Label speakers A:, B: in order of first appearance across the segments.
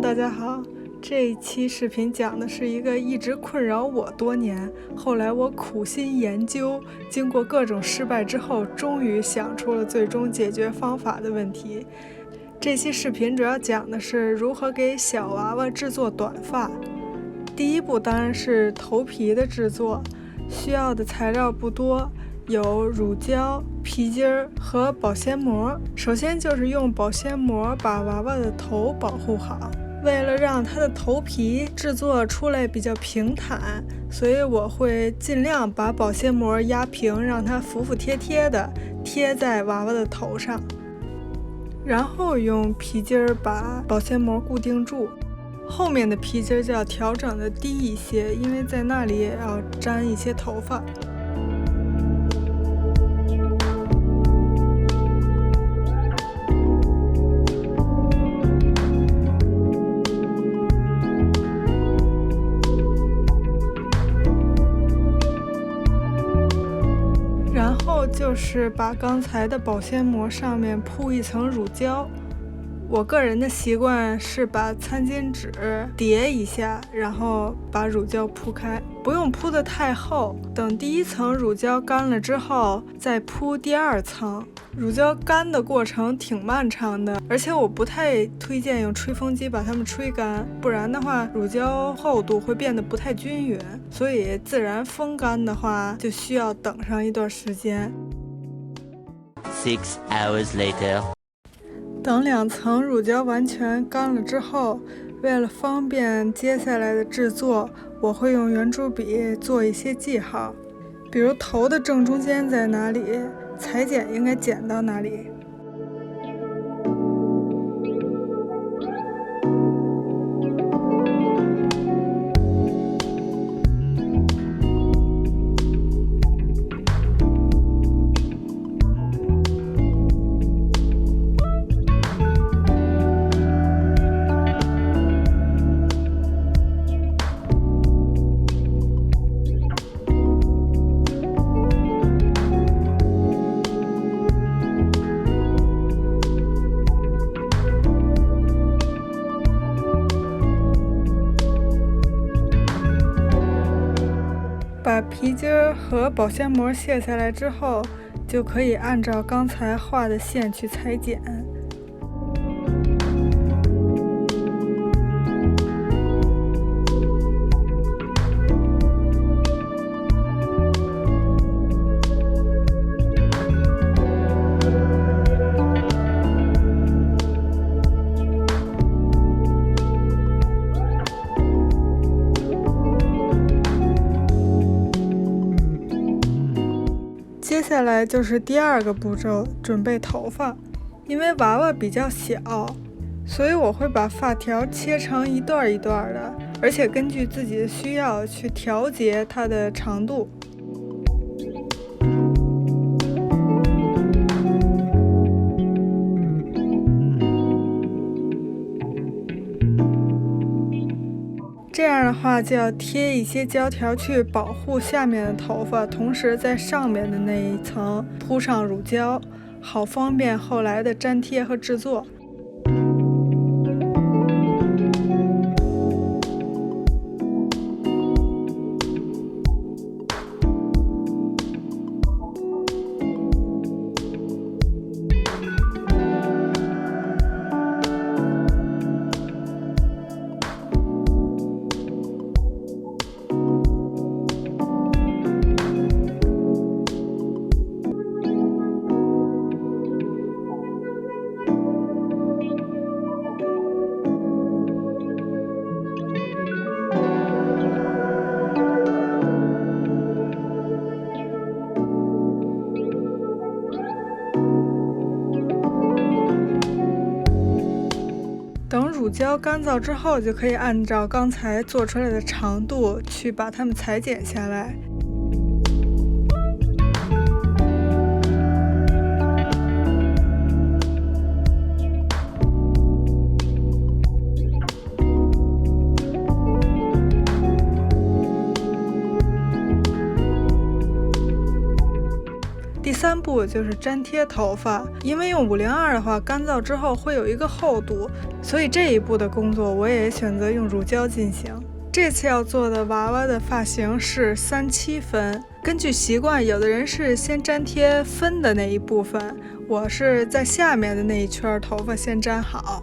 A: 大家好，这一期视频讲的是一个一直困扰我多年，后来我苦心研究，经过各种失败之后，终于想出了最终解决方法的问题。这期视频主要讲的是如何给小娃娃制作短发。第一步当然是头皮的制作，需要的材料不多，有乳胶、皮筋儿和保鲜膜。首先就是用保鲜膜把娃娃的头保护好。为了让它的头皮制作出来比较平坦，所以我会尽量把保鲜膜压平，让它服服帖帖的贴在娃娃的头上，然后用皮筋儿把保鲜膜固定住。后面的皮筋儿就要调整的低一些，因为在那里也要粘一些头发。然后就是把刚才的保鲜膜上面铺一层乳胶。我个人的习惯是把餐巾纸叠一下，然后把乳胶铺开，不用铺得太厚，等第一层乳胶干了之后再铺第二层。乳胶干的过程挺漫长的，而且我不太推荐用吹风机把它们吹干，不然的话乳胶厚度会变得不太均匀，所以自然风干的话就需要等上一段时间。
B: 6 hours later，
A: 等2层乳胶完全干了之后，为了方便接下来的制作，我会用圆珠笔做一些记号，比如头的正中间在哪里，裁剪应该剪到哪里。把皮筋和保鲜膜卸下来之后，就可以按照刚才画的线去裁剪。接下来就是第二个步骤，准备头发。因为娃娃比较小，所以我会把发条切成一段一段的，而且根据自己的需要去调节它的长度。这样的话就要贴一些胶条去保护下面的头发，同时在上面的那一层铺上乳胶，好方便后来的粘贴和制作。等乳胶干燥之后，就可以按照刚才做出来的长度去把它们裁剪下来。第3步步就是粘贴头发，因为用502的话，干燥之后会有一个厚度，所以这一步的工作我也选择用乳胶进行。这次要做的娃娃的发型是37分，根据习惯，有的人是先粘贴分的那一部分，我是在下面的那一圈头发先粘好。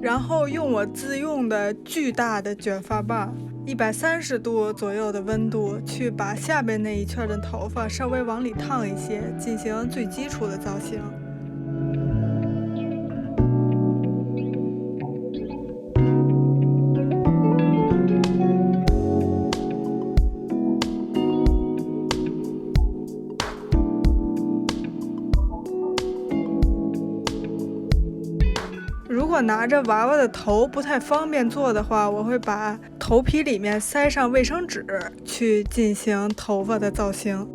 A: 然后用我自用的巨大的卷发棒，130度左右的温度，去把下边那一圈的头发稍微往里烫一些，进行最基础的造型。如果拿着娃娃的头不太方便做的话，我会把头皮里面塞上卫生纸，去进行头发的造型。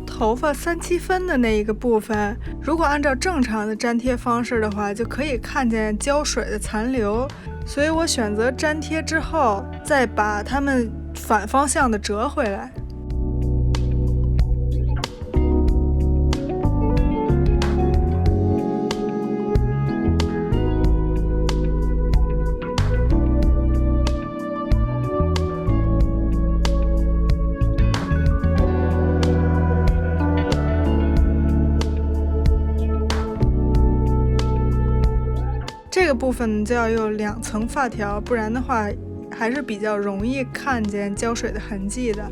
A: 头发37分的那一个部分，如果按照正常的粘贴方式的话，就可以看见胶水的残留，所以我选择粘贴之后，再把它们反方向的折回来。这个部分就要用2层发条，不然的话还是比较容易看见胶水的痕迹的。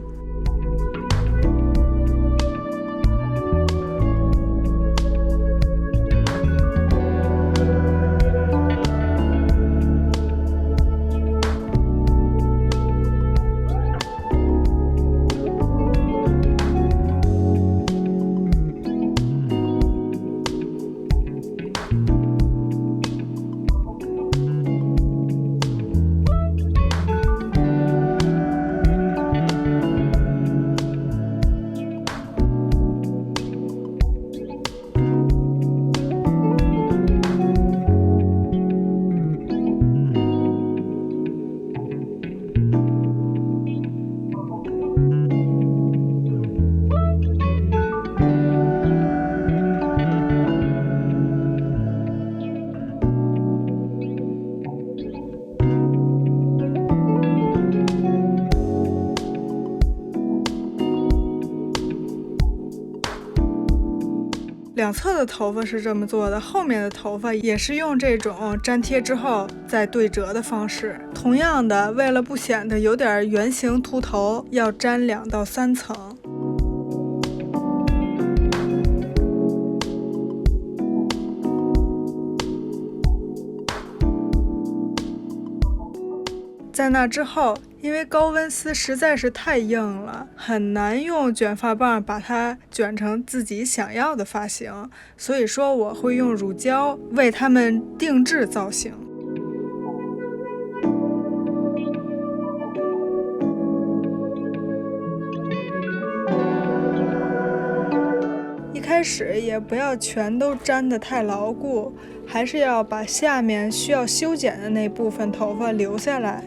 A: 两侧的头发是这么做的，后面的头发也是用这种粘贴之后再对折的方式。同样的，为了不显得有点圆形秃头，要粘2到3层。在那之后，因为高温丝实在是太硬了，很难用卷发棒把它卷成自己想要的发型，所以说我会用乳胶为它们定制造型。一开始也不要全都粘得太牢固，还是要把下面需要修剪的那部分头发留下来。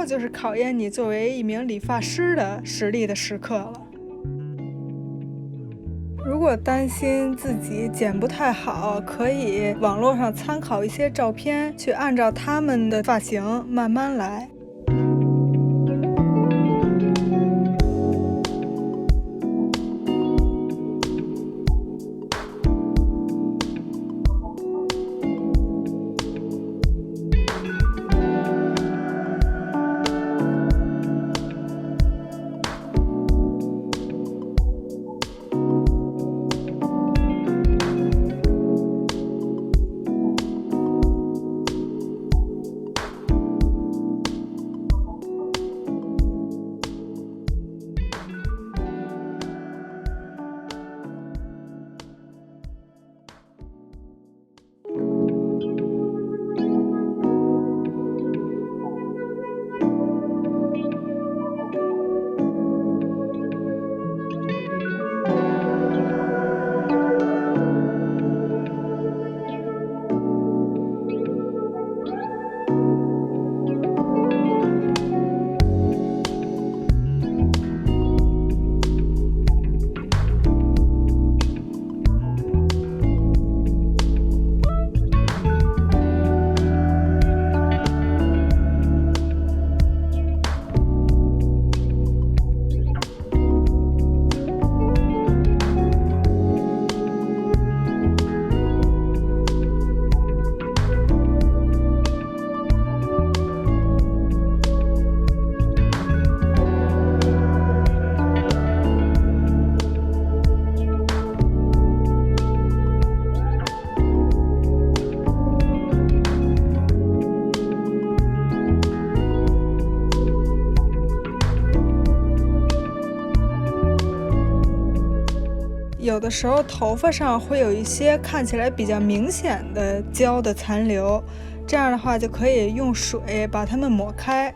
A: 后就是考验你作为一名理发师的实力的时刻了。如果担心自己剪不太好，可以网络上参考一些照片，去按照他们的发型慢慢来。有的时候头发上会有一些看起来比较明显的胶的残留，这样的话就可以用水把它们抹开。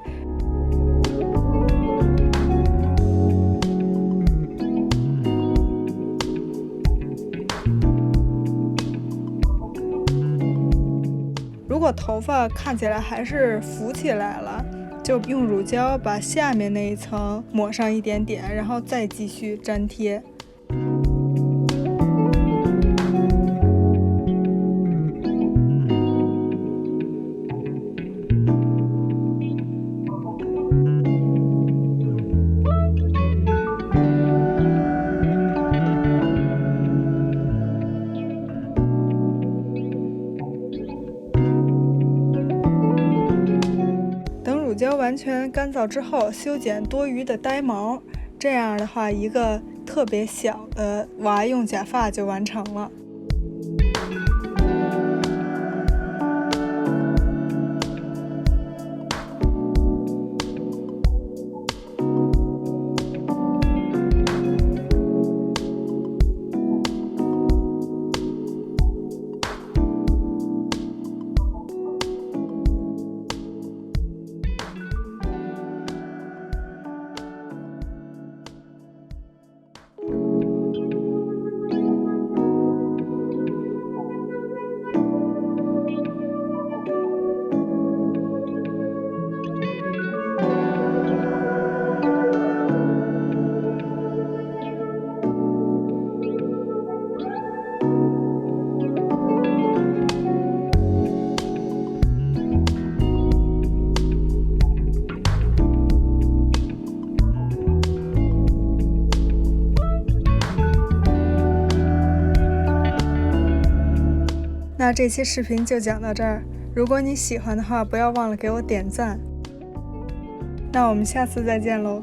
A: 如果头发看起来还是浮起来了，就用乳胶把下面那一层抹上一点点，然后再继续粘贴。乳胶完全干燥之后，修剪多余的呆毛，这样的话，一个特别小的娃用假发就完成了。那这期视频就讲到这儿，如果你喜欢的话，不要忘了给我点赞。那我们下次再见喽。